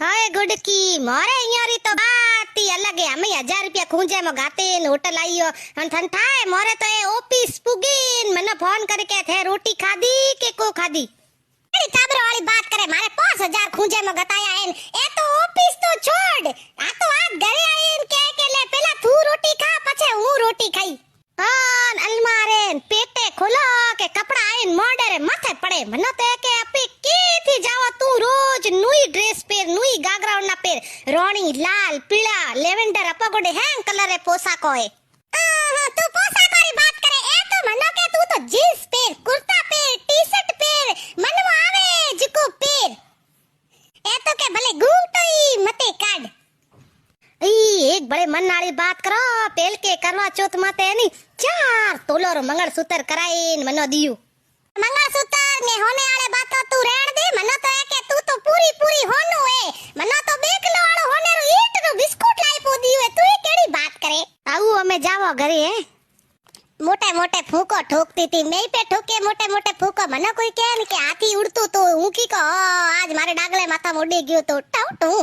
हाय गुडकी मोरे यारी तो बात ही अलग है। हमें 1000 रुपया खूंजे में गाते न होटल आईयो अन थन थाए मोरे तो ए ऑफिस पुगीन मने फोन करके थे रोटी खादी के को खादी एडी ताबरो वाली बात करे मारे 5000 खूंजे में गताया है ए तो ऑफिस तो छोड़ आ तो आ घरे आईन के ले पहला तू रोटी खा पछे हूं रोटी खाई हां अलमारे पेटे खोलो के कपड़ा आईन मोडरे माथे पड़े मने तो के अपी की थी जावा तू रोज नुई ड्रेस पेर नुई गागरा ना पेर रोणी लाल पीला लेवेंडर अपगोडे हैंग कलर रे पोशाको है तू पोशाको री बात करे ए तो मनो के तू तो जींस पेर कुर्ता पेर टी-शर्ट पेर मनवा आवे जको पेर ए तो के भले घूमटोई मते काड ई एक बड़े मन वाली बात करो पेल के करवा चौथ माते नी 4 तोलो रो मंगलसूत्र कराईन मनो दियू मंगलसूत्र ने होने वाले बात तू रेण दे मनो तो के तू तो पूरी पूरी होनो है मनो तो बेकलो वालो होने रो ईट रो बिस्कुट लाई पो दियो है तू केड़ी बात करे आऊ हमें जावो घरे है मोटे मोटे फूको ठोकती थी मैं पे ठोके मोटे मोटे फूको मनो कोई के के हाथी उड़तू तो हूं की को आज मारे डागले माथा मोडी गयो तो टाउ टू